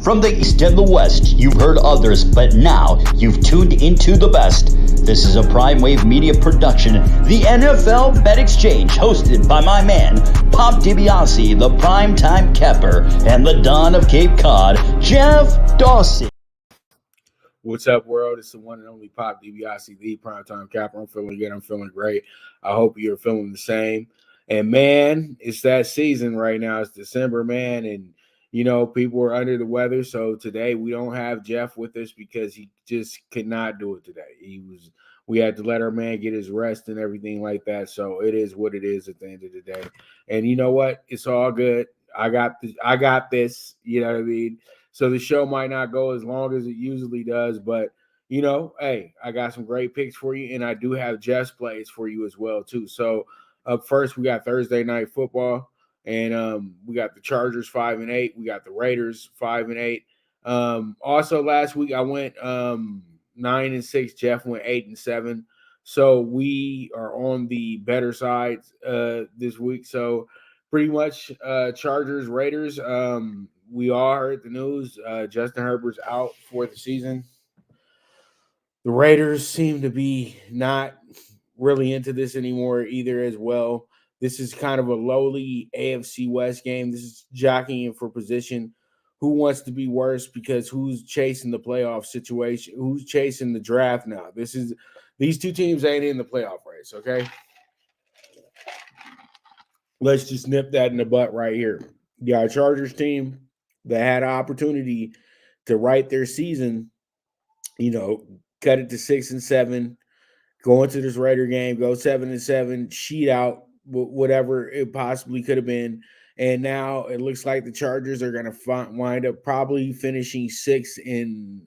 From the East and the West, you've heard others, but now you've tuned into the best. This is a Prime Wave Media production, the NFL Bet Exchange, hosted by my man, Pop DiBiase, the primetime capper, and the Don of Cape Cod, Jeff Dawson. What's up, world? It's the one and only Pop DiBiase, the primetime capper. I'm feeling good. I'm feeling great. I hope you're feeling the same. And, man, it's that season right now. It's December, man, and people are under the weather. So today we don't have Jeff with us because he just could not do it today. We had to let our man get his rest and everything like that. So it is what it is at the end of the day. And you know what? It's all good. I got this. You know what I mean? So the show might not go as long as it usually does, but hey, I got some great picks for you, and I do have Jeff's plays for you as well too. So up first, we got Thursday night football. And we got the Chargers 5-8. We got the Raiders 5-8. Also, last week I went 9-6. Jeff went 8-7. So we are on the better side this week. So pretty much Chargers, Raiders. We all heard the news. Justin Herbert's out for the season. The Raiders seem to be not really into this anymore either as well. This is kind of a lowly AFC West game. This is jockeying for position. Who wants to be worse because who's chasing the playoff situation? Who's chasing the draft now? These two teams ain't in the playoff race, okay? Let's just nip that in the butt right here. You got a Chargers team that had an opportunity to write their season, cut it to 6-7, go into this Raider game, go 7-7, sheet out, whatever it possibly could have been. And now it looks like the Chargers are going to wind up probably finishing 6-11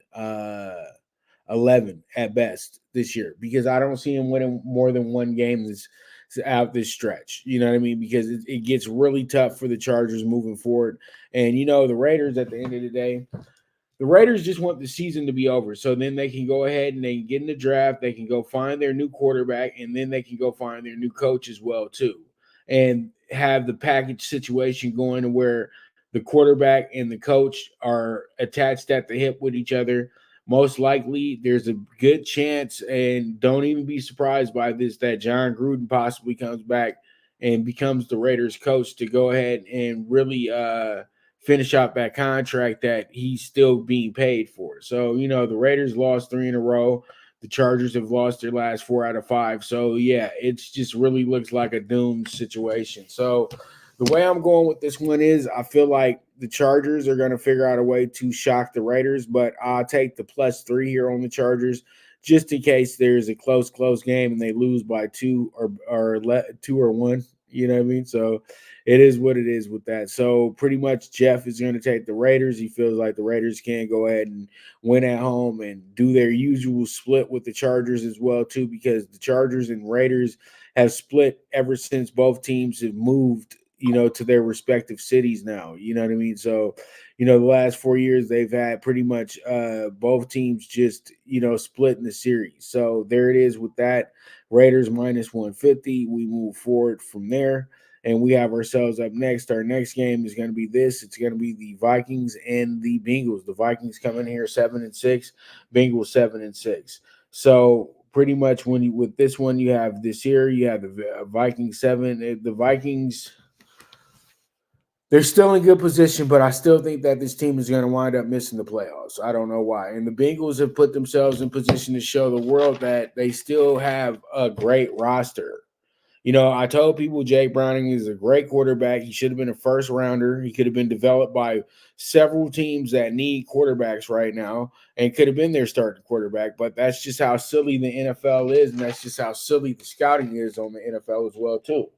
at best this year, because I don't see them winning more than one game out this stretch. You know what I mean? Because it gets really tough for the Chargers moving forward. And, the Raiders at the end of the day, the Raiders just want the season to be over, so then they can go ahead and they can get in the draft. They can go find their new quarterback, and then they can go find their new coach as well too, and have the package situation going to where the quarterback and the coach are attached at the hip with each other. Most likely, there's a good chance, and don't even be surprised by this, that John Gruden possibly comes back and becomes the Raiders coach to go ahead and really finish out that contract that he's still being paid for. So, the Raiders lost 3 in a row. The Chargers have lost their last 4 out of 5. So, yeah, it's just really looks like a doomed situation. So, the way I'm going with this one is I feel like the Chargers are going to figure out a way to shock the Raiders, but I'll take the +3 here on the Chargers just in case there's a close game and they lose by 2 or 2 or 1. You know what I mean? So it is what it is with that. So pretty much Jeff is going to take the Raiders. He feels like the Raiders can go ahead and win at home and do their usual split with the Chargers as well too, because the Chargers and Raiders have split ever since both teams have moved, to their respective cities now. You know what I mean? So, the last 4 years they've had pretty much both teams just, split in the series. So there it is with that. Raiders -150. We move forward from there, and we have ourselves up next. Our next game is going to be this. It's going to be the Vikings and the Bengals. The Vikings come in here 7-6, Bengals 7-6. So pretty much with this one, you have this year, you have the Vikings 7. The Vikings, they're still in good position, but I still think that this team is going to wind up missing the playoffs. I don't know why. And the Bengals have put themselves in position to show the world that they still have a great roster. I told people Jake Browning is a great quarterback. He should have been a first rounder. He could have been developed by several teams that need quarterbacks right now and could have been their starting quarterback. But that's just how silly the NFL is, and that's just how silly the scouting is on the NFL as well too.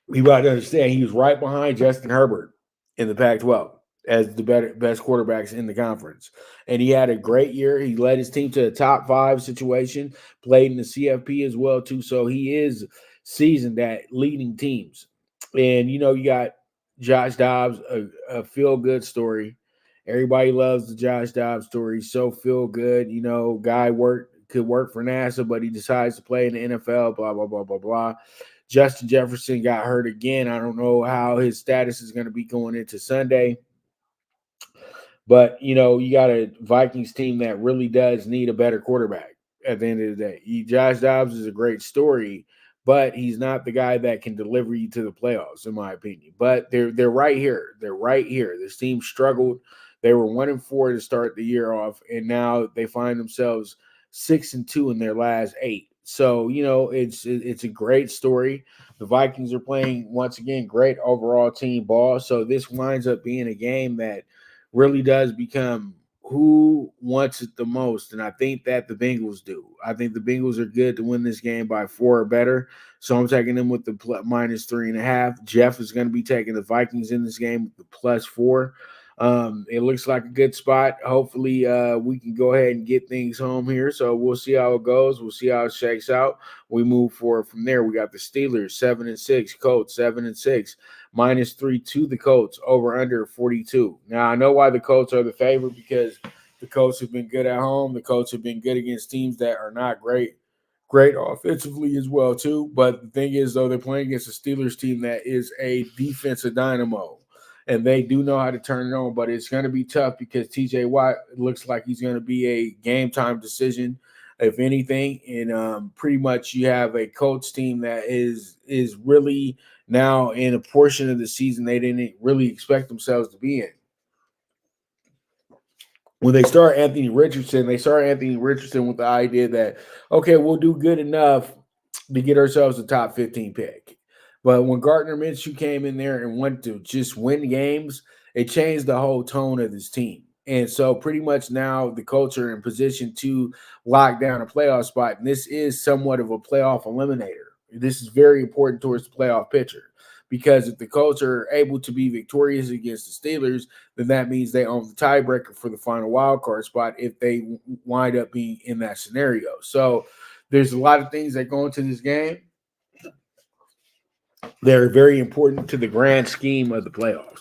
You got to understand, he was right behind Justin Herbert in the Pac-12 as the best quarterbacks in the conference. And he had a great year. He led his team to a top 5 situation, played in the CFP as well, too. So he is seasoned at leading teams. And, you got Josh Dobbs, a feel-good story. Everybody loves the Josh Dobbs story. He's so feel-good. Guy could work for NASA, but he decides to play in the NFL, blah, blah, blah, blah, blah. Justin Jefferson got hurt again. I don't know how his status is going to be going into Sunday. But, you got a Vikings team that really does need a better quarterback at the end of the day. Josh Dobbs is a great story, but he's not the guy that can deliver you to the playoffs, in my opinion. But they're right here. They're right here. This team struggled. They were 1-4 to start the year off, and now they find themselves 6-2 in their last 8. So, it's a great story. The Vikings are playing, once again, great overall team ball. So this winds up being a game that really does become who wants it the most. And I think that the Bengals do. I think the Bengals are good to win this game by 4 or better. So I'm taking them with the -3.5. Jeff is going to be taking the Vikings in this game with the +4. It looks like a good spot. Hopefully, we can go ahead and get things home here. So we'll see how it goes. We'll see how it shakes out. We move forward from there. We got the Steelers 7-6, Colts 7-6, -3 to the Colts, over under 42. Now I know why the Colts are the favorite, because the Colts have been good at home. The Colts have been good against teams that are not great offensively as well too. But the thing is, though, they're playing against a Steelers team that is a defensive dynamo, and they do know how to turn it on. But it's going to be tough because TJ Watt looks like he's going to be a game time decision, if anything. And pretty much you have a Colts team that is really now in a portion of the season they didn't really expect themselves to be in. When they start Anthony Richardson with the idea that, okay, we'll do good enough to get ourselves a top 15 pick. But when Gardner Minshew came in there and went to just win games, it changed the whole tone of this team. And so pretty much now the Colts are in position to lock down a playoff spot. And this is somewhat of a playoff eliminator. This is very important towards the playoff picture, because if the Colts are able to be victorious against the Steelers, then that means they own the tiebreaker for the final wild card spot if they wind up being in that scenario. So there's a lot of things that go into this game. They're very important to the grand scheme of the playoffs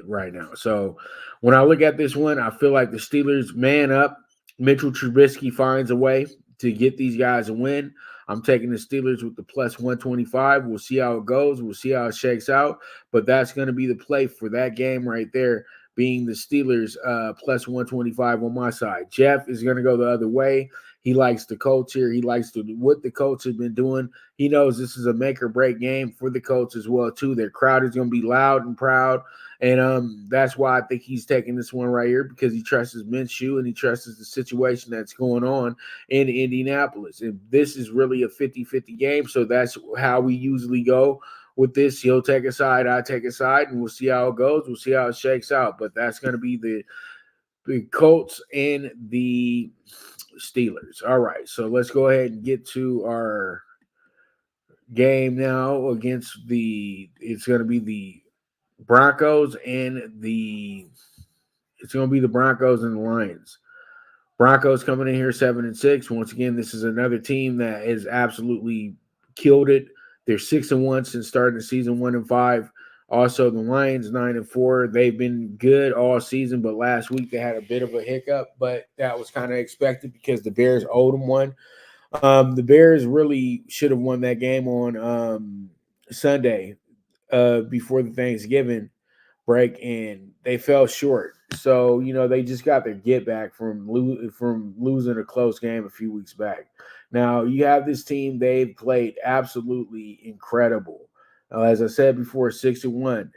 right now. So when I look at this one, I feel like the Steelers man up. Mitchell Trubisky finds a way to get these guys a win. I'm taking the Steelers with the +125. We'll see how it goes. We'll see how it shakes out. But that's going to be the play for that game right there, being the Steelers +125 on my side. Jeff is going to go the other way. He likes the Colts here. He likes what the Colts have been doing. He knows this is a make-or-break game for the Colts as well, too. Their crowd is going to be loud and proud. And that's why I think he's taking this one right here, because he trusts Minshew and he trusts the situation that's going on in Indianapolis. And this is really a 50-50 game, so that's how we usually go with this. He'll take a side, I take a side, and we'll see how it goes. We'll see how it shakes out. But that's going to be the Colts and the Steelers. All right, so let's go ahead and get to our game now against it's going to be the Broncos and the Lions. Broncos coming in here 7-6. Once again, this is another team that has absolutely killed it. They're 6-1 since starting the season, 1-5. Also, the Lions 9-4. They've been good all season, but last week they had a bit of a hiccup, but that was kind of expected because the Bears owed them one. The Bears really should have won that game on Sunday before the Thanksgiving break, and they fell short. So, they just got their get back from losing a close game a few weeks back. Now, you have this team, they've played absolutely incredible. As I said before, 6-1.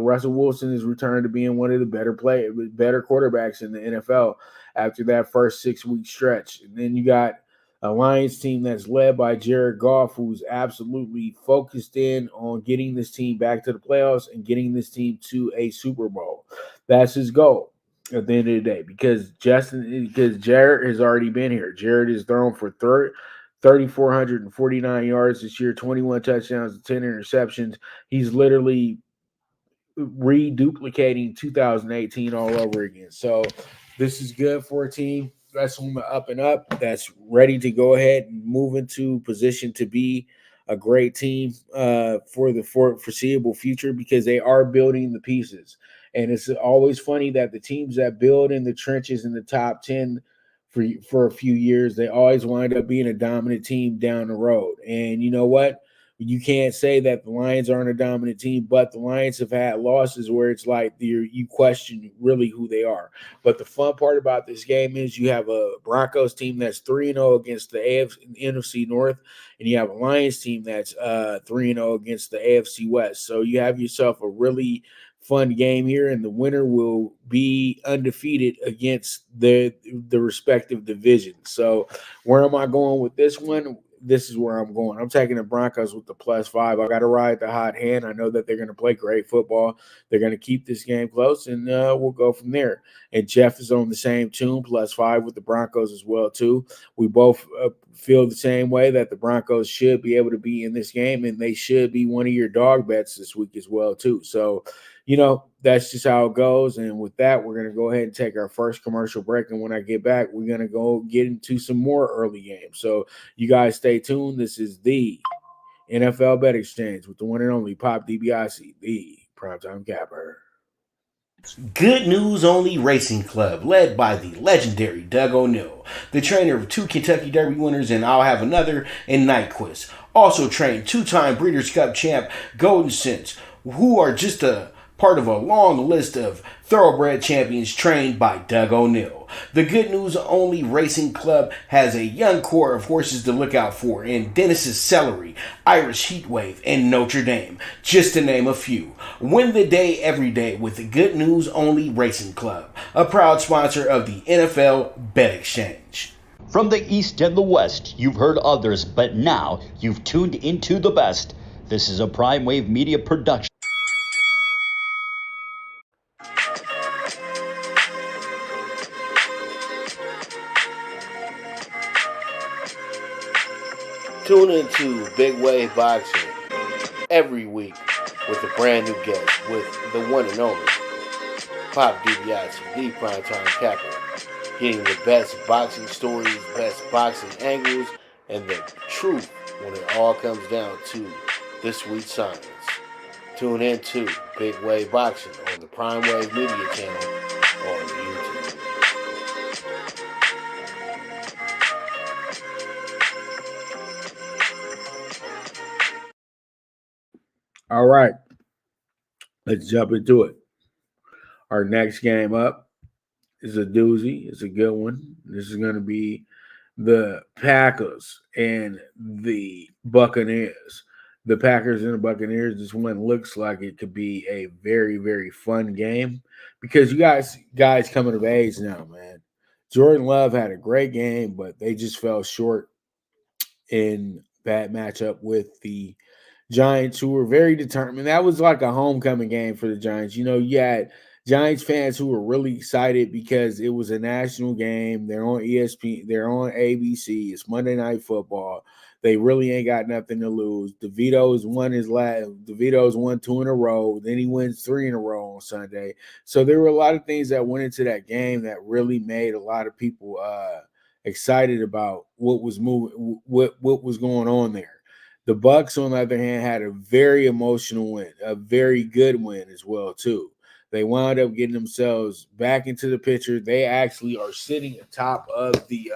Russell Wilson has returned to being one of the better quarterbacks in the NFL after that first 6-week stretch. And then you got a Lions team that's led by Jared Goff, who's absolutely focused in on getting this team back to the playoffs and getting this team to a Super Bowl. That's his goal at the end of the day, because Jared has already been here. Jared is thrown for 3,449 yards this year, 21 touchdowns and 10 interceptions. He's literally reduplicating 2018 all over again. So this is good for a team that's on the up and up, that's ready to go ahead and move into position to be a great team for the foreseeable future, because they are building the pieces. And it's always funny that the teams that build in the trenches in the top 10 for a few years, they always wind up being a dominant team down the road. And you know what? You can't say that the Lions aren't a dominant team, but the Lions have had losses where it's like you question really who they are. But the fun part about this game is you have a Broncos team that's 3-0 against the NFC North, and you have a Lions team that's 3-0 against the AFC West. So you have yourself a really fun game here, and the winner will be undefeated against the respective divisions. So where am I going with this one? This is where I'm going. I'm taking the Broncos with the +5. I got to ride the hot hand. I know that they're going to play great football. They're going to keep this game close, and we'll go from there. And Jeff is on the same tune, +5 with the Broncos as well too. We both feel the same way that the Broncos should be able to be in this game, and they should be one of your dog bets this week as well too. So, that's just how it goes. And with that, we're going to go ahead and take our first commercial break. And when I get back, we're going to go get into some more early games. So you guys stay tuned. This is the NFL Bet Exchange with the one and only Pop DiBiase, the primetime capper. Good News Only Racing Club, led by the legendary Doug O'Neill, the trainer of 2 Kentucky Derby winners and I'll Have Another and Nyquist. Also trained 2-time Breeders' Cup champ Golden Sense, who are just a part of a long list of thoroughbred champions trained by Doug O'Neill. The Good News Only Racing Club has a young core of horses to look out for in Dennis's Celery, Irish Heatwave, and Notre Dame, just to name a few. Win the day every day with the Good News Only Racing Club, a proud sponsor of the NFL Bet Exchange. From the East and the West, you've heard others, but now you've tuned into the best. This is a Prime Wave Media production. Tune into Big Wave Boxing every week with a brand new guest with the one and only Pop DiBiase, the primetime capper, getting the best boxing stories, best boxing angles, and the truth when it all comes down to the sweet science. Tune in to Big Wave Boxing on the Prime Wave Media channel on YouTube. All right, let's jump into it. Our next game up is a doozy. It's a good one. This is going to be the Packers and the Buccaneers. The Packers and the Buccaneers, this one looks like it could be a very, very fun game because you guys coming of age now, man. Jordan Love had a great game, but they just fell short in that matchup with the Giants, who were very determined. That was like a homecoming game for the Giants. You had Giants fans who were really excited because it was a national game. They're on ESPN. They're on ABC. It's Monday Night Football. They really ain't got nothing to lose. DeVito's won 2 in a row. Then he wins 3 in a row on Sunday. So there were a lot of things that went into that game that really made a lot of people excited about what was going on there. The Bucs, on the other hand, had a very emotional win, a very good win as well, too. They wound up getting themselves back into the picture. They actually are sitting atop of the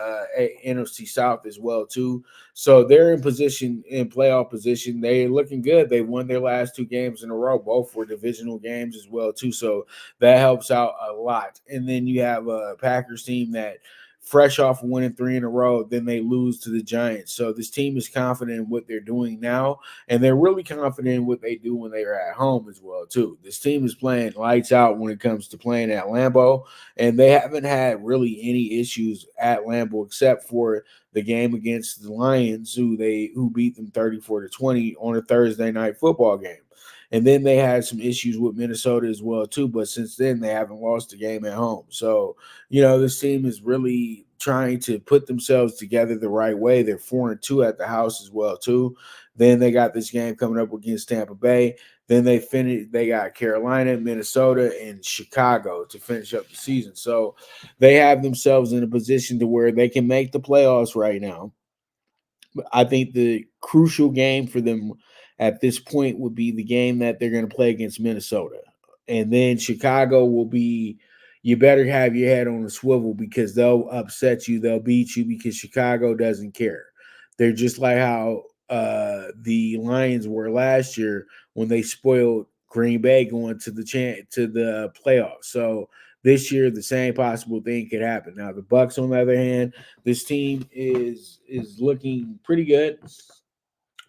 NFC South as well, too. So they're in playoff position. They're looking good. They won their last 2 games in a row. Both were divisional games as well, too. So that helps out a lot. And then you have a Packers team that fresh off of winning 3 in a row, then they lose to the Giants. So this team is confident in what they're doing now, and they're really confident in what they do when they are at home as well, too. This team is playing lights out when it comes to playing at Lambeau, and they haven't had really any issues at Lambeau except for the game against the Lions, who beat them 34-20 on a Thursday night football game. And then they had some issues with Minnesota as well, too. But since then, they haven't lost a game at home. So, this team is really trying to put themselves together the right way. They're 4-2 at the house as well, too. Then they got this game coming up against Tampa Bay. Then they got Carolina, Minnesota, and Chicago to finish up the season. So they have themselves in a position to where they can make the playoffs right now. I think the crucial game for them at this point would be the game that they're going to play against Minnesota. And then Chicago will be, you better have your head on a swivel because they'll upset you. They'll beat you because Chicago doesn't care. They're just like how the Lions were last year when they spoiled Green Bay going to the playoffs. So this year, the same possible thing could happen. Now, the Bucks, on the other hand, this team is looking pretty good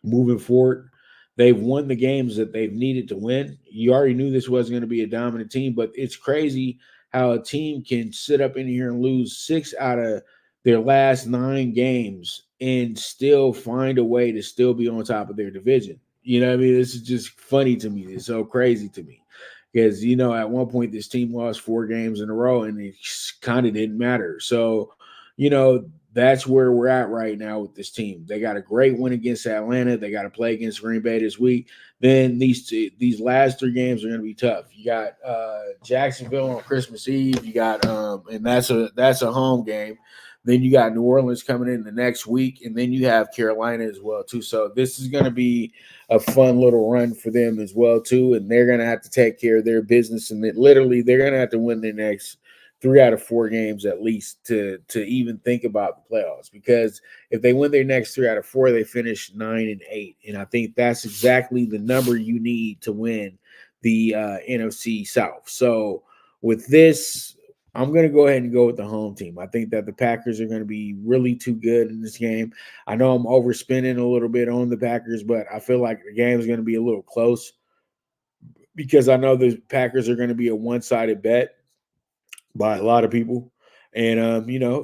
moving forward. They've won the games that they've needed to win. You already knew this wasn't going to be a dominant team, but it's crazy how a team can sit up in here and lose 6 out of their last 9 games and still find a way to still be on top of their division. You know what I mean? This is just funny to me. It's so crazy to me because, at one point this team lost 4 games in a row and it kind of didn't matter. So, that's where we're at right now with this team. They got a great win against Atlanta. They got to play against Green Bay this week. Then these last 3 games are going to be tough. You got Jacksonville on Christmas Eve. You got and that's a home game. Then you got New Orleans coming in the next week, and then you have Carolina as well too. So this is going to be a fun little run for them as well too, and they're going to have to take care of their business, and literally they're going to have to win their next 3 out of 4 games at least to even think about the playoffs. Because if they win their next 3 out of 4, they finish 9-8, and I think that's exactly the number you need to win the NFC South. So with this, I'm going to go ahead and go with the home team. I think that the Packers are going to be really too good in this game. I know I'm overspending a little bit on the Packers, but I feel like the game is going to be a little close because I know the Packers are going to be a one-sided bet by a lot of people. And,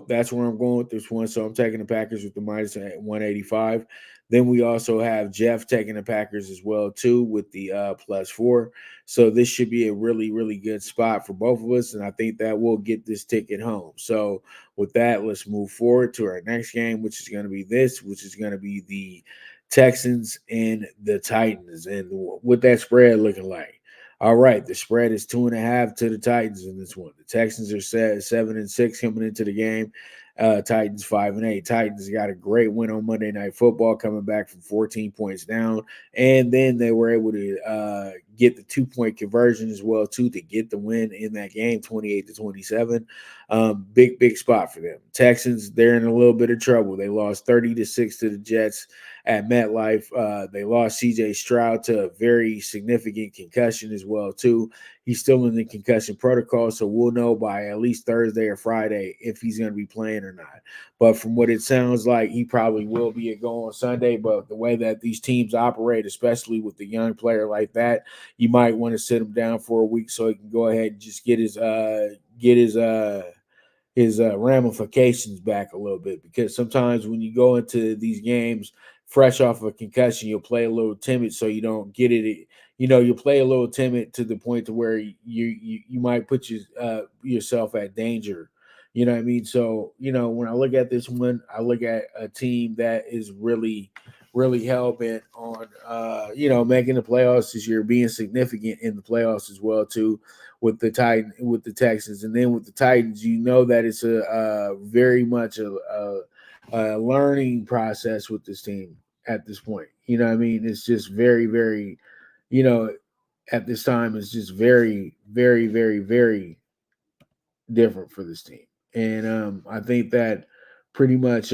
that's where I'm going with this one. So I'm taking the Packers with the minus at 185. Then we also have Jeff taking the Packers as well, too, with the +4. So this should be a really, really good spot for both of us. And I think that will get this ticket home. So with that, let's move forward to our next game, which is going to be the Texans and the Titans. And what that spread looking like. All right, the spread is 2.5 to the Titans in this one. The Texans are set 7-6 coming into the game. Titans 5-8. Titans got a great win on Monday Night Football, coming back from 14 points down, and then they were able to get the 2-point conversion as well too to get the win in that game, 28-27. Big spot for them. Texans, they're in a little bit of trouble. They lost 30-6 to the Jets at MetLife. They lost C.J. Stroud to a very significant concussion as well too. He's still in the concussion protocol, so we'll know by at least Thursday or Friday if he's going to be playing or not. But from what it sounds like, he probably will be a go on Sunday. But the way that these teams operate, especially with the young player like that, you might want to sit him down for a week so he can go ahead and just get his ramifications back a little bit. Because sometimes when you go into these games fresh off of a concussion, you'll play a little timid so you don't get it. You play a little timid to the point to where you might put yourself at danger. You know what I mean? So, when I look at this one, I look at a team that is really, really hell-bent on, making the playoffs this year, being significant in the playoffs as well, too, with the Texans. And then with the Titans, that it's a very much a learning process with this team at this point. You know what I mean? It's just very, very, at this time, it's just very, very, very, very different for this team. And I think that pretty much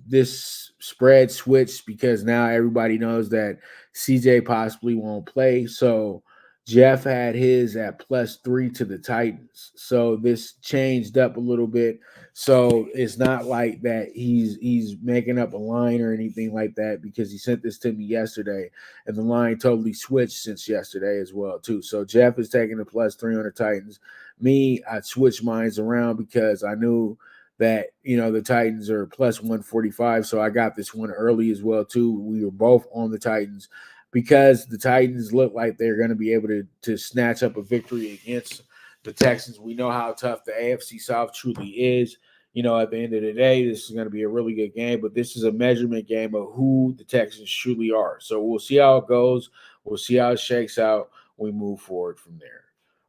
this spread switched because now everybody knows that CJ possibly won't play. So Jeff had his at +3 to the Titans. So this changed up a little bit. So it's not like that he's making up a line or anything like that, because he sent this to me yesterday and the line totally switched since yesterday as well too. So Jeff is taking the +3 on the Titans. Me, I switched mines around because I knew that, the Titans are +145. So I got this one early as well too. We were both on the Titans because the Titans look like they're going to be able to snatch up a victory against the Texans. We know how tough the AFC South truly is. At the end of the day, this is going to be a really good game, but this is a measurement game of who the Texans truly are. So we'll see how it goes. We'll see how it shakes out. We move forward from there.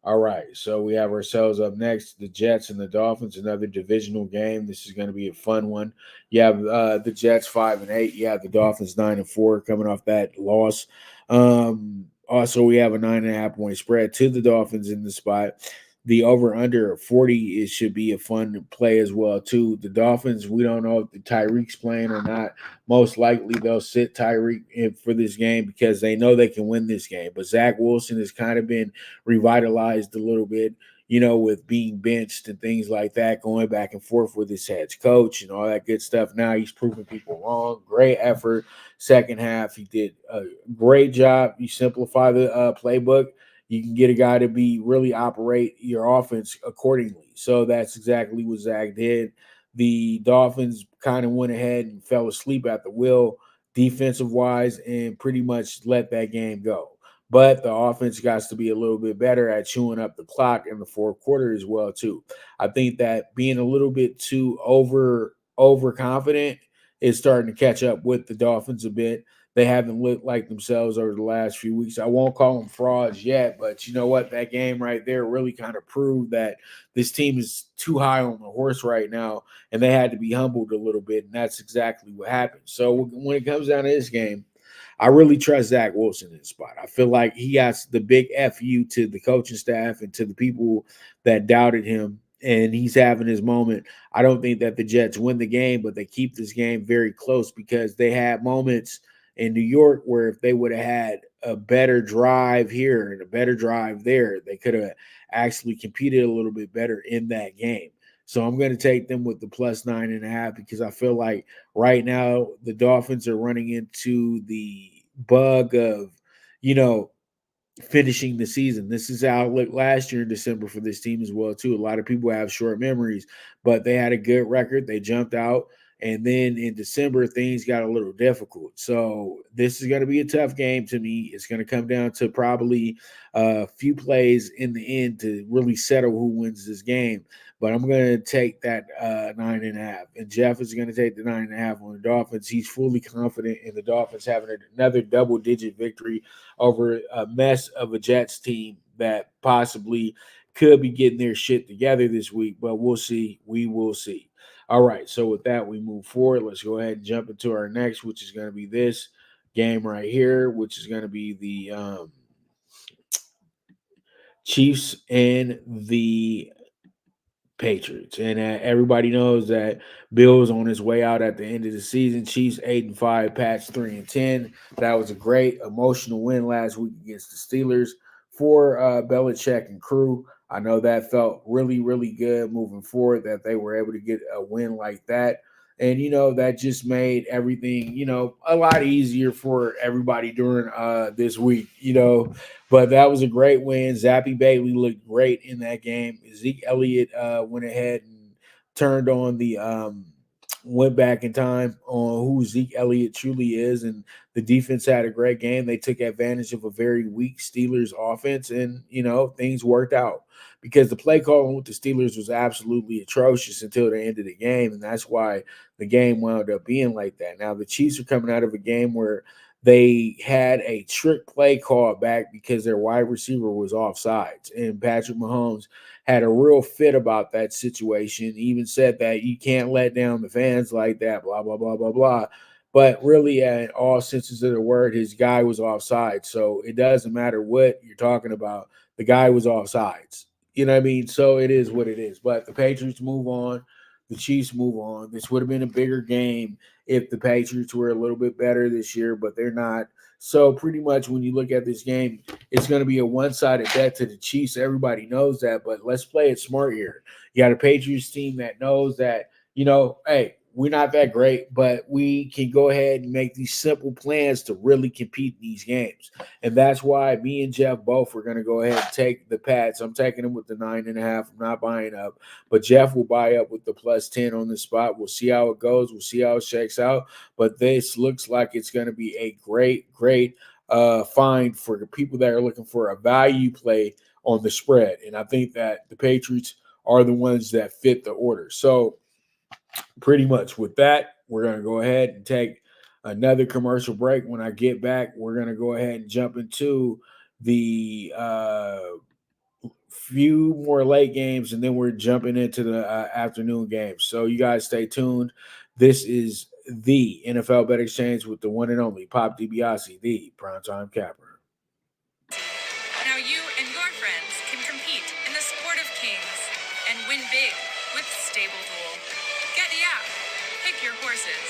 All right, so we have ourselves up next, the Jets and the Dolphins, another divisional game. This is going to be a fun one. You have the Jets 5-8. You have the Dolphins 9-4 coming off that loss. Also, we have a 9.5 point spread to the Dolphins in the spot. the over-under 40 should be a fun play as well, too. The Dolphins, we don't know if the Tyreek's playing or not. Most likely they'll sit Tyreek in for this game because they know they can win this game. But Zach Wilson has kind of been revitalized a little bit, with being benched and things like that, going back and forth with his head coach and all that good stuff. Now he's proving people wrong. Great effort. Second half, he did a great job. You simplify the playbook, you can get a guy to really operate your offense accordingly. So that's exactly what Zach did. The Dolphins kind of went ahead and fell asleep at the wheel defensive wise and pretty much let that game go. But the offense got to be a little bit better at chewing up the clock in the fourth quarter as well too. I think that being a little bit too overconfident is starting to catch up with the Dolphins a bit. They haven't looked like themselves over the last few weeks. I won't call them frauds yet, but you know what? That game right there really kind of proved that this team is too high on the horse right now, and they had to be humbled a little bit, and that's exactly what happened. So when it comes down to this game, I really trust Zach Wilson in the spot. I feel like he has the big FU to the coaching staff and to the people that doubted him, and he's having his moment. I don't think that the Jets win the game, but they keep this game very close because they had moments – in New York, where if they would have had a better drive here and a better drive there, they could have actually competed a little bit better in that game. So I'm going to take them with the plus 9.5 because I feel like right now the Dolphins are running into the bug of, finishing the season. This is how it looked last year in December for this team as well, too. A lot of people have short memories, but they had a good record. They jumped out. And then in December, things got a little difficult. So this is going to be a tough game to me. It's going to come down to probably a few plays in the end to really settle who wins this game. But I'm going to take that 9.5. And Jeff is going to take the 9.5 on the Dolphins. He's fully confident in the Dolphins having another double-digit victory over a mess of a Jets team that possibly could be getting their shit together this week. But we'll see. We will see. All right, so with that, we move forward. Let's go ahead and jump into our next, which is going to be this game right here, which is going to be the Chiefs and the Patriots. And everybody knows that Bill's on his way out at the end of the season. Chiefs 8-5, Pats 3-10. That was a great emotional win last week against the Steelers for Belichick and crew. I know that felt really, really good moving forward that they were able to get a win like that. And, that just made everything, a lot easier for everybody during this week, But that was a great win. Zappy Bailey looked great in that game. Zeke Elliott went ahead and turned on went back in time on who Zeke Elliott truly is. And the defense had a great game. They took advantage of a very weak Steelers offense and, things worked out because the play calling with the Steelers was absolutely atrocious until the end of the game. And that's why the game wound up being like that. Now the Chiefs are coming out of a game where they had a trick play call back because their wide receiver was offsides. And Patrick Mahomes had a real fit about that situation. He even said that you can't let down the fans like that, blah, blah, blah, blah, blah. But really, in all senses of the word, his guy was offside. So it doesn't matter what you're talking about. The guy was offsides. You know what I mean? So it is what it is. But the Patriots move on. The Chiefs move on. This would have been a bigger game if the Patriots were a little bit better this year, but they're not. So pretty much when you look at this game, it's going to be a one-sided bet to the Chiefs. Everybody knows that, but let's play it smart here. You got a Patriots team that knows that, hey, we're not that great, but we can go ahead and make these simple plans to really compete in these games. And that's why me and Jeff both are going to go ahead and take the Pats. I'm taking them with the 9.5. I'm not buying up, but Jeff will buy up with the plus 10 on the spot. We'll see how it goes. We'll see how it shakes out. But this looks like it's going to be a great find for the people that are looking for a value play on the spread. And I think that the Patriots are the ones that fit the order. So pretty much with that, we're going to go ahead and take another commercial break. When I get back, we're going to go ahead and jump into the few more late games, and then we're jumping into the afternoon games. So you guys stay tuned. This is the NFL Bet Exchange with the one and only Pop DiBiase, the primetime capper. Now you and your friends can compete in the sport of of Kings and win big with Stable Duel. Get the app, pick your horses,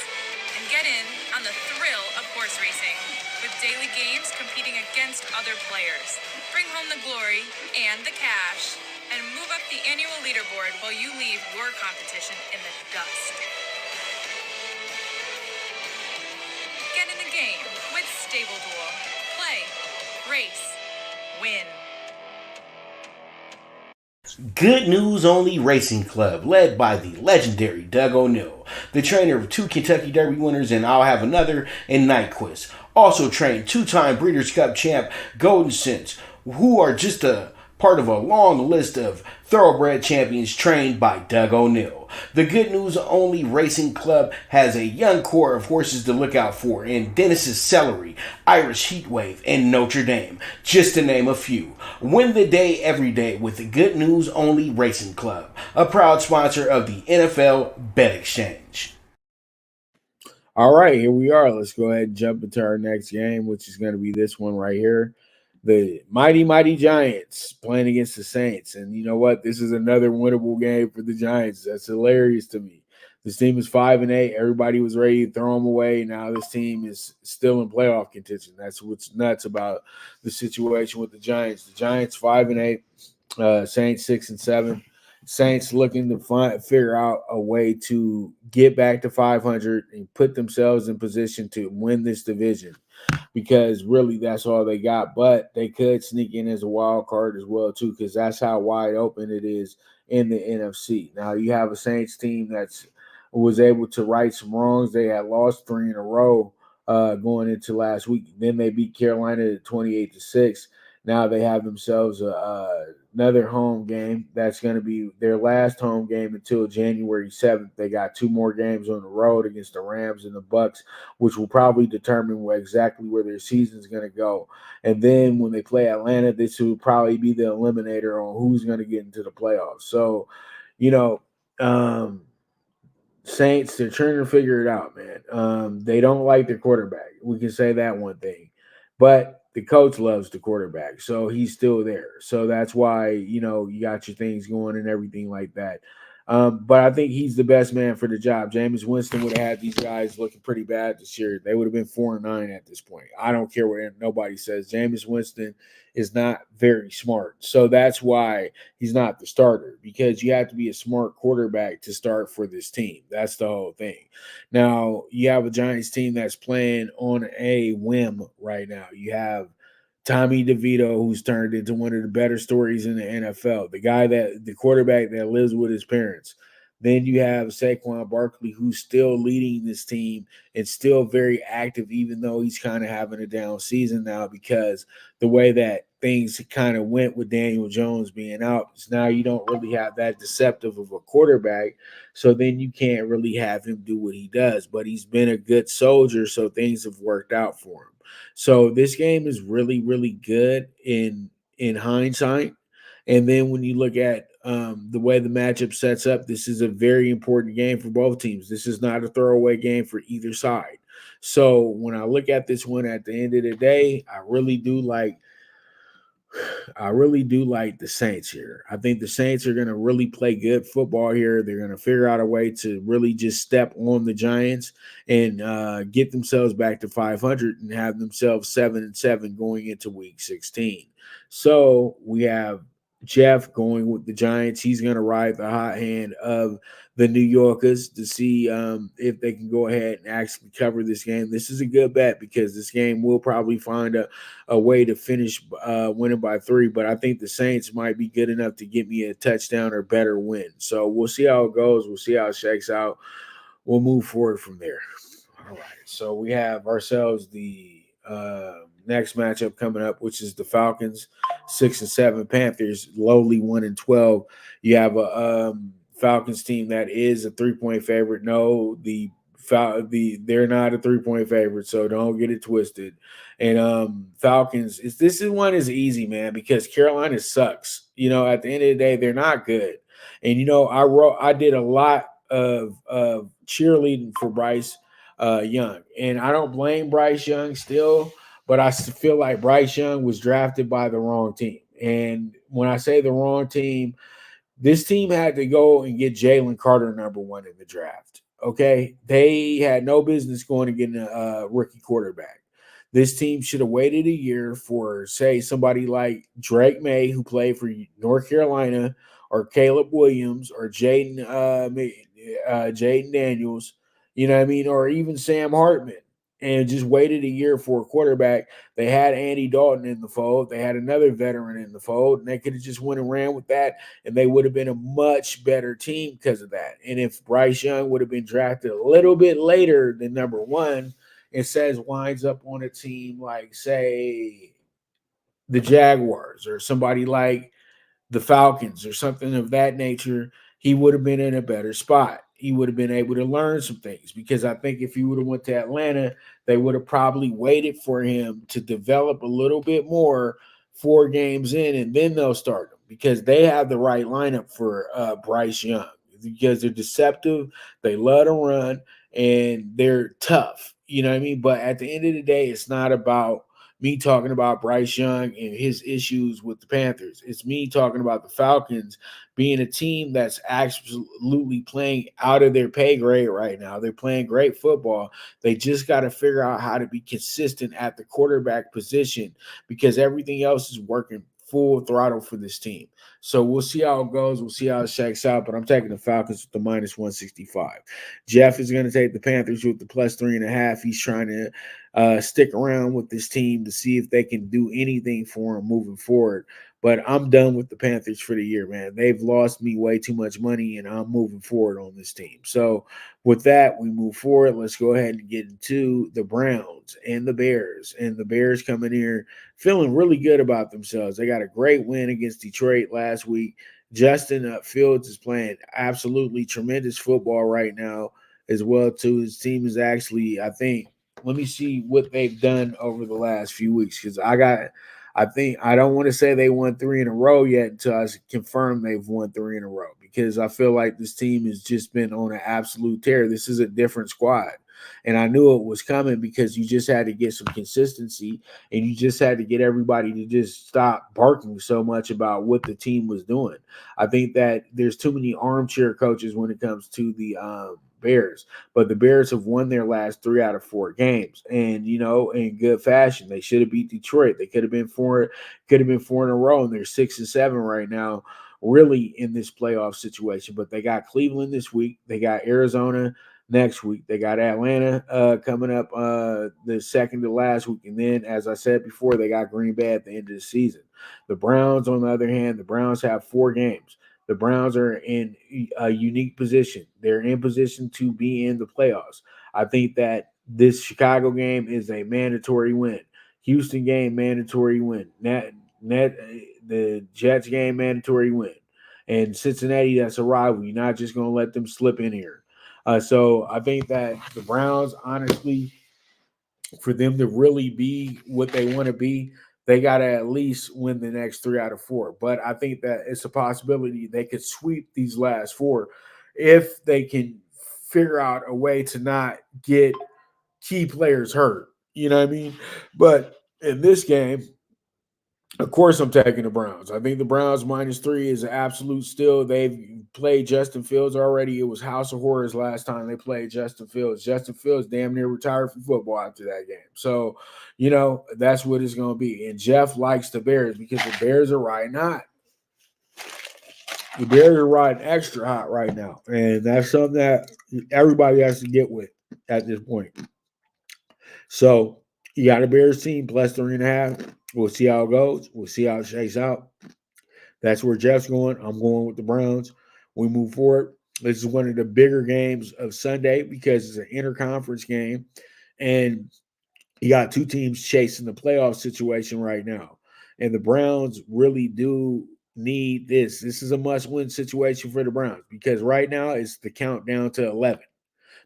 and get in on the thrill of horse racing with daily games competing against other players. Bring home the glory and the cash and move up the annual leaderboard while you leave your competition in the dust. Get in the game with Stable Duel. Play, race, win. Good News Only Racing Club, led by the legendary Doug O'Neill, the trainer of 2 Kentucky Derby winners and I'll Have Another and Nyquist. Also trained 2-time Breeders' Cup champ Golden Sense, who are just a part of a long list of thoroughbred champions trained by Doug O'Neill. The Good News Only Racing Club has a young core of horses to look out for in Dennis's Celery, Irish Heatwave, and Notre Dame, just to name a few. Win the day every day with the Good News Only Racing Club, a proud sponsor of the NFL Bet Exchange. All right, here we are. Let's go ahead and jump into our next game, which is going to be this one right here. The mighty Giants playing against the Saints. And you know what? This is another winnable game for the Giants. That's hilarious to me. This team is 5-8. Everybody was ready to throw them away. Now this team is still in playoff contention. That's what's nuts about the situation with the Giants. The Giants 5-8, Saints 6-7. Saints looking to figure out a way to get back to 500 and put themselves in position to win this division, because really that's all they got. But they could sneak in as a wild card as well too, because that's how wide open it is in the NFC. Now you have a Saints team that's was able to right some wrongs. They had lost 3 in a row going into last week. Then they beat Carolina at 28-6. Now they have themselves another home game. That's going to be their last home game until January 7th. They got 2 more games on the road against the Rams and the Bucs, which will probably determine exactly where their season is going to go. And then when they play Atlanta, this will probably be the eliminator on who's going to get into the playoffs. So, Saints, they're trying to figure it out, man. They don't like their quarterback. We can say that one thing. But the coach loves the quarterback, so he's still there. So that's why, you got your things going and everything like that. But I think he's the best man for the job. Jameis Winston would have had these guys looking pretty bad this year. They would have been 4-9 at this point. I don't care what nobody says. Jameis Winston is not very smart. So that's why he's not the starter, because you have to be a smart quarterback to start for this team. That's the whole thing. Now, you have a Giants team that's playing on a whim right now. You have Tommy DeVito, who's turned into one of the better stories in the NFL, the quarterback that lives with his parents. Then you have Saquon Barkley, who's still leading this team and still very active, even though he's kind of having a down season now because the way that things kind of went with Daniel Jones being out. So now you don't really have that deceptive of a quarterback, so then you can't really have him do what he does. But he's been a good soldier, so things have worked out for him. So this game is really, really good in hindsight. And then when you look at the way the matchup sets up, this is a very important game for both teams. This is not a throwaway game for either side. So when I look at this one at the end of the day, I really do like the Saints here. I think the Saints are going to really play good football here. They're going to figure out a way to really just step on the Giants and get themselves back to 500 and have themselves 7-7 going into Week 16. So we have Jeff going with the Giants. He's going to ride the hot hand of the New Yorkers to see if they can go ahead and actually cover this game. This is a good bet because this game will probably find a way to finish winning by 3, but I think the Saints might be good enough to get me a touchdown or better win. So we'll see how it goes. We'll see how it shakes out. We'll move forward from there. All right, so we have ourselves the next matchup coming up, which is the Falcons 6-7, Panthers lowly 1-12. You have a Falcons team that is a 3-point favorite. No, they're not a 3-point favorite, so don't get it twisted. And Falcons this one is easy, man, because Carolina sucks. At the end of the day, they're not good. And I did a lot of cheerleading for Bryce Young, and I don't blame Bryce Young still. But I feel like Bryce Young was drafted by the wrong team. And when I say the wrong team, This team had to go and get Jalen Carter #1 in the draft. Okay, they had no business going and getting a rookie quarterback. This team should have waited a year for, say, somebody like Drake May, who played for North Carolina, or Caleb Williams, or Jaden Daniels. You know what I mean, or even Sam Hartman, and just waited a year for a quarterback. They had Andy Dalton in the fold. They had another veteran in the fold, and they could have just went and ran with that, and they would have been a much better team because of that. And if Bryce Young would have been drafted a little bit later than #1, it says winds up on a team like, say, the Jaguars or somebody like the Falcons or something of that nature, he would have been in a better spot. He would have been able to learn some things, because I think if he would have went to Atlanta, they would have probably waited for him to develop a little bit more 4 games in, and then they'll start him, because they have the right lineup for Bryce Young, because they're deceptive, they love to run, and they're tough. You know what I mean? But at the end of the day, it's not about me talking about Bryce Young and his issues with the Panthers. It's me talking about the Falcons being a team that's absolutely playing out of their pay grade right now. They're playing great football. They just got to figure out how to be consistent at the quarterback position, because everything else is working full throttle for this team. So we'll see how it goes. We'll see how it shakes out. But I'm taking the Falcons with the -165. Jeff is going to take the Panthers with the +3.5. He's trying to stick around with this team to see if they can do anything for him moving forward. But I'm done with the Panthers for the year, man. They've lost me way too much money, and I'm moving forward on this team. So with that, we move forward. Let's go ahead and get into the Browns and the Bears. And the Bears coming here feeling really good about themselves. They got a great win against Detroit last week. Justin Fields is playing absolutely tremendous football right now as well, too. His team is actually, I think, let me see what they've done over the last few weeks, because I don't want to say they won 3 in a row yet until I confirm they've won 3 in a row, because I feel like this team has just been on an absolute tear. This is a different squad. And I knew it was coming, because you just had to get some consistency, and you just had to get everybody to just stop barking so much about what the team was doing. I think that there's too many armchair coaches when it comes to the Bears, but the Bears have won their last 3 out of 4 games, and in good fashion. They should have beat Detroit. They could have been 4 in a row, and they're 6-7 right now, really, in this playoff situation. But they got Cleveland this week. They got Arizona next week. They got Atlanta coming up the second to last week, and then, as I said before, they got Green Bay at the end of the season. The Browns, on the other hand, the Browns have 4 games. The Browns are in a unique position. They're in position to be in the playoffs. I think that this Chicago game is a mandatory win. Houston game, mandatory win. The Jets game, mandatory win. And Cincinnati, that's a rival. You're not just going to let them slip in here. So I think that the Browns, honestly, for them to really be what they want to be, they got to at least win the next 3 out of 4. But I think that it's a possibility they could sweep these last 4 if they can figure out a way to not get key players hurt. You know what I mean? But in this game, of course, I'm taking the Browns. I think the Browns -3 is an absolute steal. They've played Justin Fields already. It was House of Horrors last time they played Justin Fields. Justin Fields damn near retired from football after that game. So, that's what it's going to be. And Jeff likes the Bears, because the Bears are riding hot. The Bears are riding extra hot right now. And that's something that everybody has to get with at this point. So, you got a Bears team +3.5. We'll see how it goes. We'll see how it shakes out. That's where Jeff's going. I'm going with the Browns. We move forward. This is one of the bigger games of Sunday, because it's an interconference game. And you got 2 teams chasing the playoff situation right now. And the Browns really do need this. This is a must-win situation for the Browns, because right now it's the countdown to 11.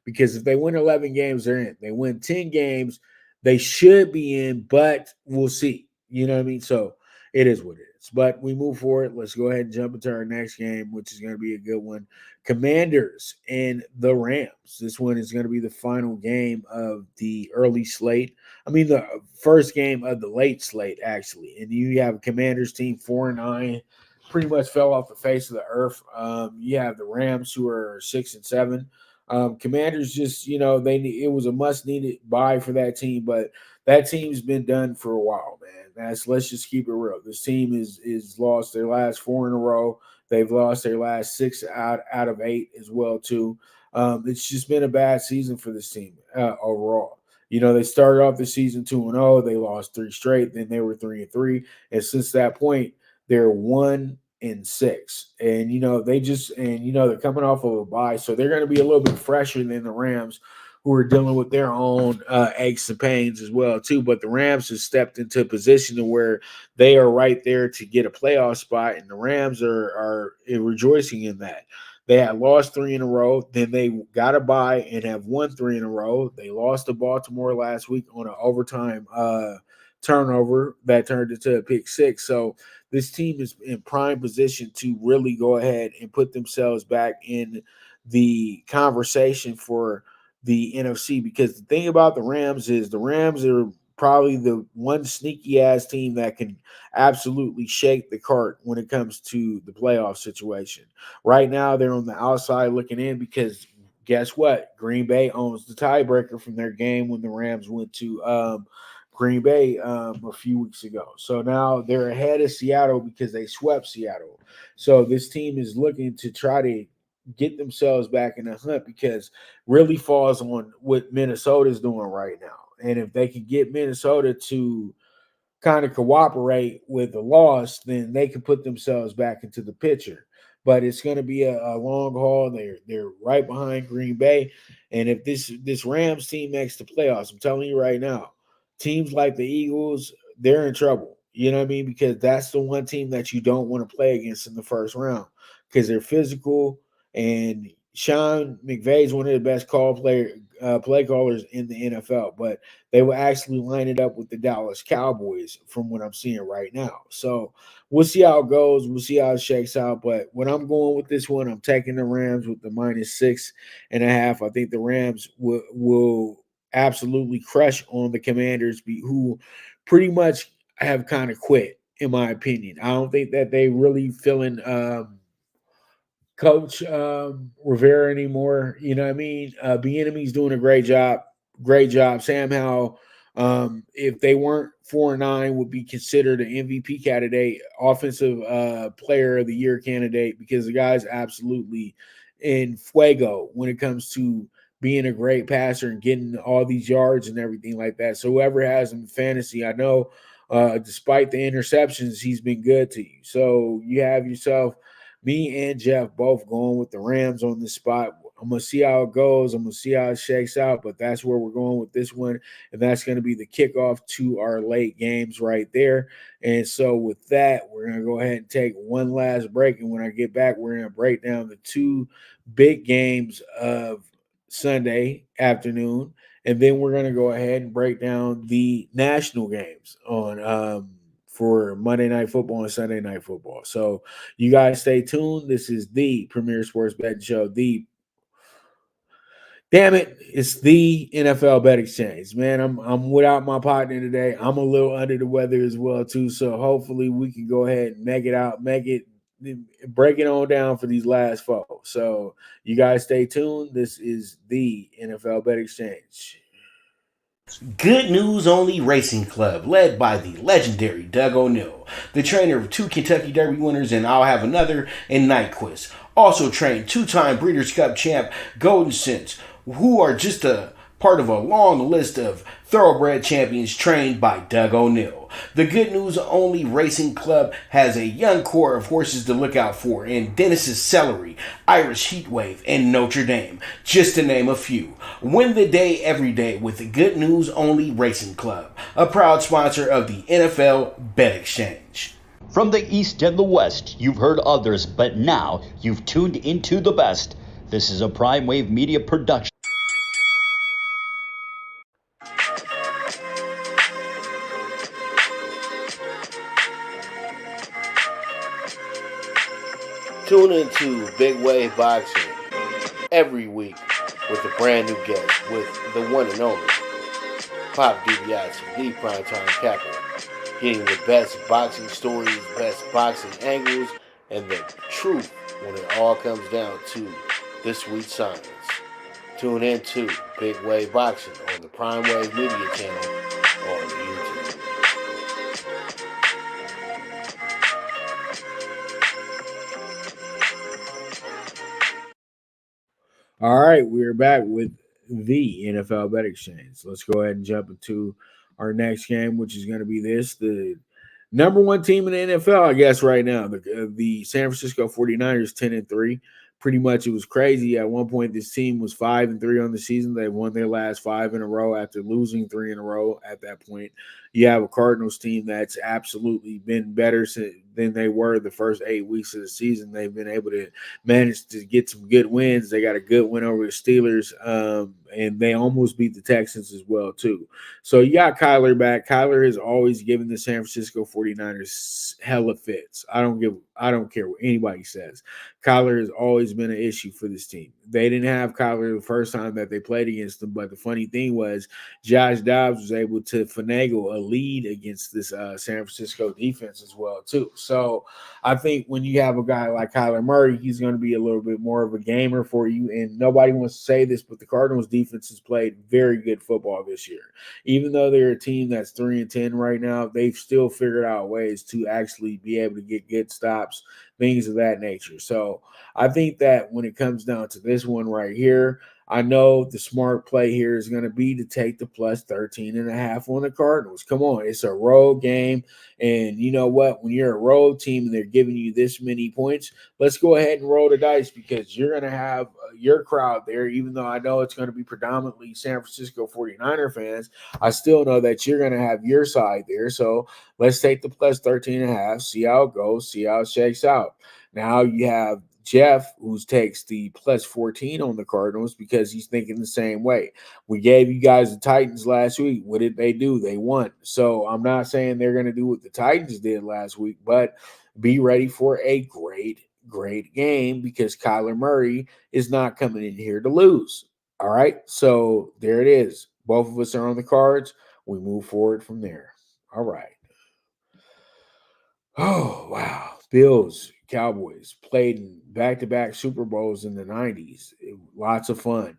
Because if they win 11 games, they're in. They win 10 games, they should be in, but we'll see. You know what I mean? So it is what it is. But we move forward. Let's go ahead and jump into our next game, which is going to be a good one. Commanders and the Rams. This one is going to be the final game of the early slate. I mean, the first game of the late slate, actually. And you have a Commanders team 4-9. pretty much fell off the face of the earth. You have the Rams who are 6-7. Commanders just, it was a must needed buy for that team, but that team's been done for a while, man. Let's just keep it real. This team is lost their last 4 in a row. They've lost their last 6 out of 8 as well too. It's just been a bad season for this team overall. They started off the season 2-0. They lost 3 straight. Then they were 3-3, and since that point, they're 1-6. And they're coming off of a bye, so they're going to be a little bit fresher than the Rams, who are dealing with their own aches and pains as well too. But the Rams have stepped into a position to where they are right there to get a playoff spot, and the Rams are rejoicing in that. They had lost 3 in a row. Then they got a bye and have won 3 in a row. They lost to Baltimore last week on an overtime turnover that turned into a pick 6. So this team is in prime position to really go ahead and put themselves back in the conversation for the NFC, because the thing about the Rams is the Rams are probably the one sneaky ass team that can absolutely shake the cart when it comes to the playoff situation. Right now, they're on the outside looking in because guess what? Green Bay owns the tiebreaker from their game when the Rams went to Green Bay a few weeks ago. So now they're ahead of Seattle because they swept Seattle. So this team is looking to try to get themselves back in the hunt, because really falls on what Minnesota's doing right now. And if they can get Minnesota to kind of cooperate with the loss, then they can put themselves back into the picture. But it's going to be a long haul. They're right behind Green Bay. And if this Rams team makes the playoffs, I'm telling you right now, teams like the Eagles, they're in trouble. You know what I mean? Because that's the one team that you don't want to play against in the first round, because they're physical. And Sean McVay is one of the best play callers in the NFL, but they will actually line it up with the Dallas Cowboys from what I'm seeing right now. So we'll see how it goes. We'll see how it shakes out. But when I'm going with this one, I'm taking the Rams with the -6.5. I think the Rams will absolutely crush on the Commanders, who pretty much have kind of quit, in my opinion. I don't think that they really feeling Coach Rivera anymore. You know what I mean? Bieniemy's doing a great job. Great job. Sam Howell, if they weren't 4-9, would be considered an MVP candidate, offensive player of the year candidate, because the guy's absolutely in fuego when it comes to being a great passer and getting all these yards and everything like that. So whoever has him in fantasy, I know despite the interceptions, he's been good to you. So you have yourself me and Jeff both going with the Rams on this spot. I'm going to see how it goes. I'm going to see how it shakes out, but that's where we're going with this one. And that's going to be the kickoff to our late games right there. And so with that, we're going to go ahead and take one last break. And when I get back, we're going to break down the 2 big games of Sunday afternoon. And then we're going to go ahead and break down the national games on for Monday Night Football and Sunday Night Football. So you guys stay tuned. This is the Premier Sports Betting Show. It's the NFL Bet Exchange. Man, I'm without my partner today. I'm a little under the weather as well too. So hopefully we can go ahead and break it on down for these last 4. So you guys stay tuned. This is the NFL Bet Exchange. Good News Only Racing Club, led by the legendary Doug O'Neill, the trainer of 2 Kentucky Derby winners, and I'll have another in Nyquist. Also trained 2-time Breeders' Cup champ Golden Sense, who are just a part of a long list of thoroughbred champions trained by Doug O'Neill. The Good News Only Racing Club has a young core of horses to look out for in Dennis's Celery, Irish Heatwave, and Notre Dame, just to name a few. Win the day every day with the Good News Only Racing Club, a proud sponsor of the NFL Bet Exchange. From the East and the West, you've heard others, but now you've tuned into the best. This is a Prime Wave Media production. Tune into Big Wave Boxing every week with a brand new guest, with the one and only Pop DiBiase, the primetime capper, getting the best boxing stories, best boxing angles, and the truth when it all comes down to this week's science. Tune in to Big Wave Boxing on the Prime Wave Media channel on YouTube. All right, we're back with the NFL Bet Exchange. Let's go ahead and jump into our next game, which is going to be the number one team in the NFL, I guess, right now. The San Francisco 49ers, 10-3. Pretty much it was crazy. At one point, this team was 5-3 on the season. They won their last 5 in a row after losing 3 in a row at that point. You have a Cardinals team that's absolutely been better than they were the first 8 weeks of the season. They've been able to manage to get some good wins. They got a good win over the Steelers, and they almost beat the Texans as well, too. So you got Kyler back. Kyler has always given the San Francisco 49ers hella fits. I don't care what anybody says. Kyler has always been an issue for this team. They didn't have Kyler the first time that they played against them, but the funny thing was Josh Dobbs was able to finagle a lead against this San Francisco defense as well, too. So I think when you have a guy like Kyler Murray, he's going to be a little bit more of a gamer for you. And nobody wants to say this, but the Cardinals defense has played very good football this year. Even though they're a team that's 3-10 right now, they've still figured out ways to actually be able to get good stops, things of that nature. So I think that when it comes down to this one right here, I know the smart play here is going to be to take the plus 13.5 on the Cardinals. Come on, it's a road game. And you know what? When you're a road team and they're giving you this many points, let's go ahead and roll the dice because you're going to have your crowd there. Even though I know it's going to be predominantly San Francisco 49er fans, I still know that you're going to have your side there. So let's take the plus 13.5, see how it goes, see how it shakes out. Now you have Jeff, who takes the plus 14 on the Cardinals because he's thinking the same way. We gave you guys the Titans last week. What did they do? They won. So I'm not saying they're going to do what the Titans did last week, but be ready for a great game because Kyler Murray is not coming in here to lose. All right. So there it is. Both of us are on the cards. We move forward from there. All right. Oh, wow. Bills, Cowboys played in back-to-back Super Bowls in the 90s. Lots of fun.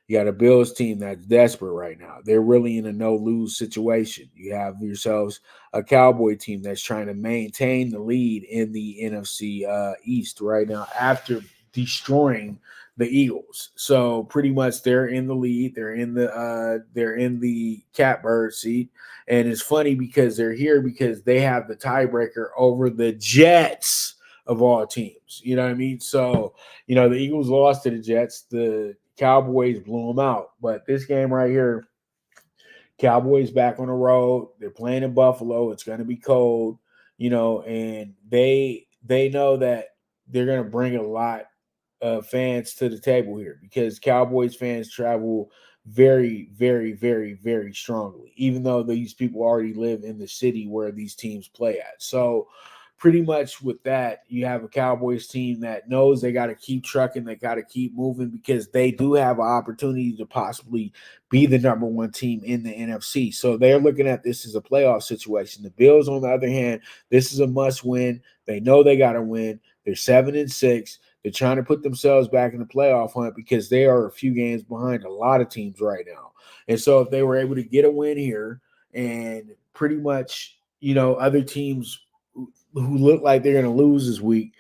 You got a Bills team that's desperate right now. They're really in a no-lose situation. You have yourselves a Cowboy team that's trying to maintain the lead in the NFC East right now after destroying the Eagles. So pretty much they're in the lead. They're in the catbird seat. And it's funny because they're here because they have the tiebreaker over the Jets of all teams. You know what I mean? So, the Eagles lost to the Jets. The Cowboys blew them out. But this game right here, Cowboys back on the road. They're playing in Buffalo. It's going to be cold, and they know that they're going to bring a lot of fans to the table here because Cowboys fans travel very, very, very, very strongly, even though these people already live in the city where these teams play at. So pretty much with that, you have a Cowboys team that knows they got to keep trucking, they got to keep moving because they do have an opportunity to possibly be the number one team in the NFC. So they're looking at this as a playoff situation. The Bills, on the other hand, this is a must win. They know they got to win. They're 7-6. They're trying to put themselves back in the playoff hunt because they are a few games behind a lot of teams right now. And so if they were able to get a win here and pretty much, other teams who look like they're going to lose this week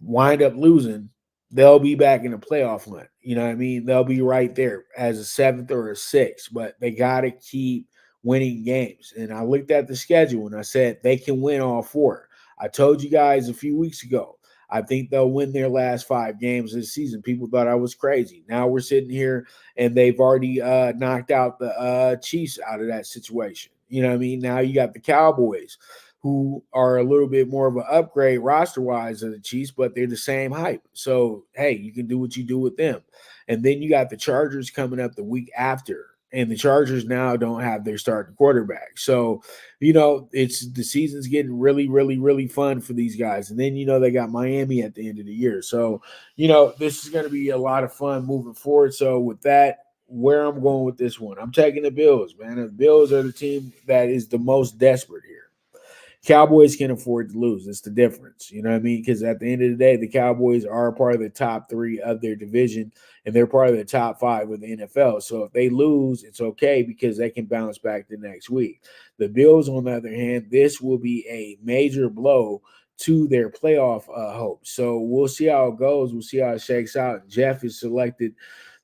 wind up losing, they'll be back in the playoff hunt. You know what I mean? They'll be right there as a 7th or a 6th, but they got to keep winning games. And I looked at the schedule and I said they can win all 4. I told you guys a few weeks ago, I think they'll win their last 5 games this season. People thought I was crazy. Now we're sitting here and they've already knocked out the Chiefs out of that situation. You know what I mean? Now you got the Cowboys, who are a little bit more of an upgrade roster-wise than the Chiefs, but they're the same hype. So, hey, you can do what you do with them. And then you got the Chargers coming up the week after. And the Chargers now don't have their starting quarterback. So, it's the season's getting really, really, really fun for these guys. And then, they got Miami at the end of the year. So, this is going to be a lot of fun moving forward. So, with that, where I'm going with this one, I'm taking the Bills, man. The Bills are the team that is the most desperate here. Cowboys can afford to lose. That's the difference. You know what I mean? Because at the end of the day, the Cowboys are a part of the top 3 of their division, and they're part of the top 5 of the NFL. So if they lose, it's okay because they can bounce back the next week. The Bills, on the other hand, this will be a major blow to their playoff hopes. So we'll see how it goes. We'll see how it shakes out. Jeff has selected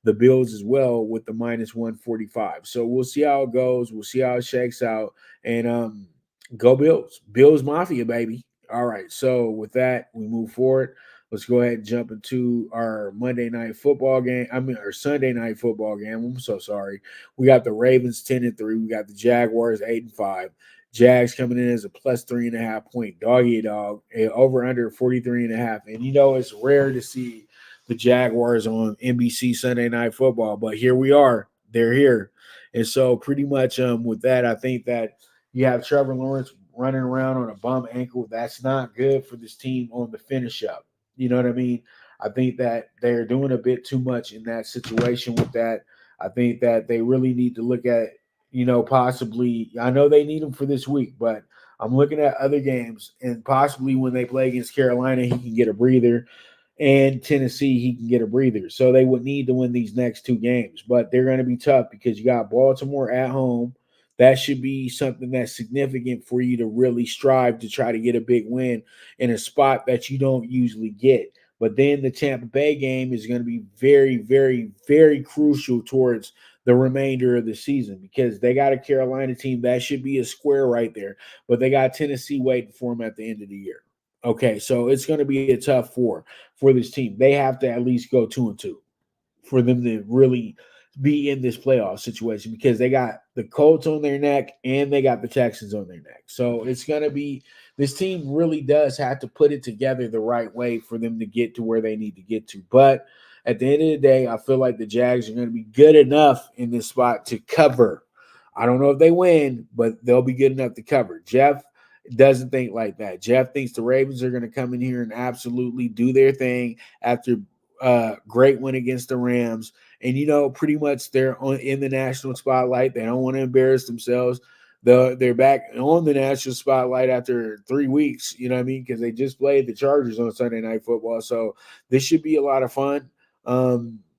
the Bills as well with the minus 145. So we'll see how it goes. We'll see how it shakes out. And go Bills. Bills Mafia, baby. All right. So with that, we move forward. Let's go ahead and jump into our Monday night football game. Our Sunday night football game. I'm so sorry. We got the Ravens 10-3. We got the Jaguars 8-5. Jags coming in as a plus 3.5 point doggy dog, over under 43.5. And it's rare to see the Jaguars on NBC Sunday Night Football, but here we are. They're here. And so pretty much with that, I think that you have Trevor Lawrence running around on a bum ankle. That's not good for this team on the finish up. You know what I mean? I think that they're doing a bit too much in that situation with that. I think that they really need to look at, possibly, I know they need him for this week, but I'm looking at other games, and possibly when they play against Carolina, he can get a breather, and Tennessee, he can get a breather. So they would need to win these next 2 games, but they're going to be tough because you got Baltimore at home. That should be something that's significant for you to really strive to try to get a big win in a spot that you don't usually get. But then the Tampa Bay game is going to be very, very, very crucial towards the remainder of the season because they got a Carolina team that should be a square right there, but they got Tennessee waiting for them at the end of the year. Okay, so it's going to be a tough for this team. They have to at least go 2-2 for them to really be in this playoff situation because they got the Colts on their neck and they got the Texans on their neck. So it's going to be – this team really does have to put it together the right way for them to get to where they need to get to. But at the end of the day, I feel like the Jags are going to be good enough in this spot to cover. I don't know if they win, but they'll be good enough to cover. Jeff doesn't think like that. Jeff thinks the Ravens are going to come in here and absolutely do their thing after great win against the Rams. And, pretty much they're in the national spotlight. They don't want to embarrass themselves. They're back on the national spotlight after 3 weeks, you know what I mean? Because they just played the Chargers on Sunday Night Football. So this should be a lot of fun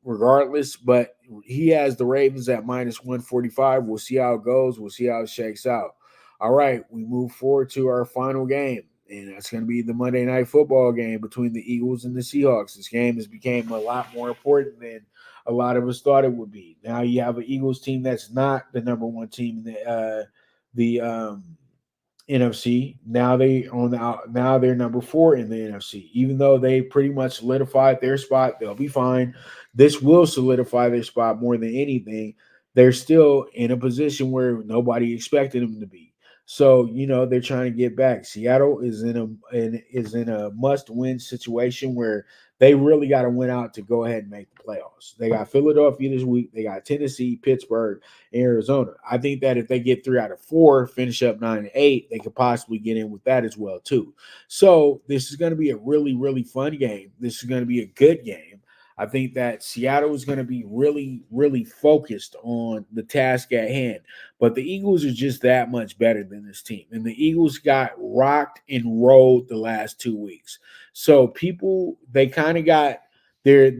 regardless. But he has the Ravens at minus 145. We'll see how it goes. We'll see how it shakes out. All right, we move forward to our final game, and that's going to be the Monday Night Football game between the Eagles and the Seahawks. This game has become a lot more important than a lot of us thought it would be. Now you have an Eagles team that's not the number 1 team in the NFC. Now they're number 4 in the NFC. Even though they pretty much solidified their spot, they'll be fine. This will solidify their spot more than anything. They're still in a position where nobody expected them to be. So, they're trying to get back. Seattle is in a must-win situation where they really got to win out to go ahead and make the playoffs. They got Philadelphia this week. They got Tennessee, Pittsburgh, and Arizona. I think that if they get 3 out of 4, finish up 9-8, they could possibly get in with that as well, too. So this is going to be a really, really fun game. This is going to be a good game. I think that Seattle is going to be really, really focused on the task at hand. But the Eagles are just that much better than this team. And the Eagles got rocked and rolled the last 2 weeks. So they kind of got their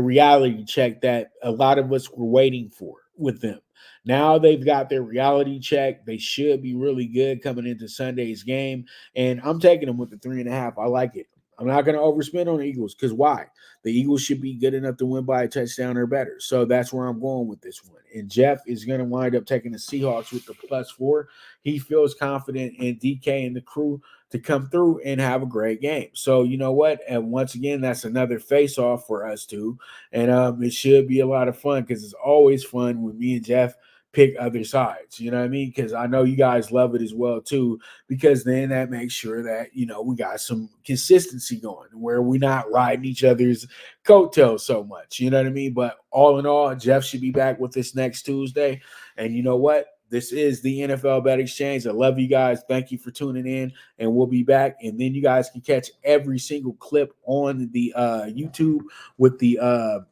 reality check that a lot of us were waiting for with them. Now they've got their reality check. They should be really good coming into Sunday's game. And I'm taking them with the 3.5. I like it. I'm not going to overspend on the Eagles because why? The Eagles should be good enough to win by a touchdown or better. So that's where I'm going with this one. And Jeff is going to wind up taking the Seahawks with the +4. He feels confident in DK and the crew to come through and have a great game. So you know what? And once again, that's another face-off for us too. And it should be a lot of fun because it's always fun when me and Jeff pick other sides, you know what I mean? Because I know you guys love it as well too, because then that makes sure that, we got some consistency going where we're not riding each other's coattails so much, you know what I mean? But all in all, Jeff should be back with us next Tuesday. And you know what? This is the NFL Bet Exchange. I love you guys. Thank you for tuning in, and we'll be back. And then you guys can catch every single clip on the YouTube with the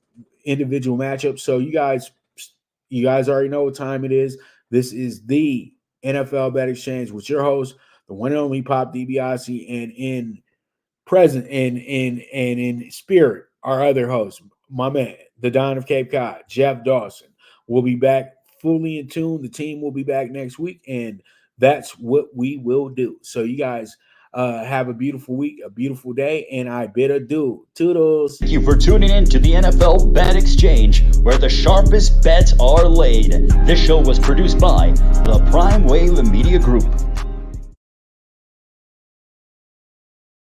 individual matchups. So you guys already know what time it is. This is the NFL Bet Exchange with your host, the one and only Pop DiBiase, and in present and in spirit, our other host, my man, the Don of Cape Cod, Jeff Dawson, will be back fully in tune. The team will be back next week, and that's what we will do. So you guys have a beautiful week, a beautiful day, and I bid adieu. Toodles. Thank you for tuning in to the NFL Bet Exchange, where the sharpest bets are laid. This show was produced by the Prime Wave Media Group.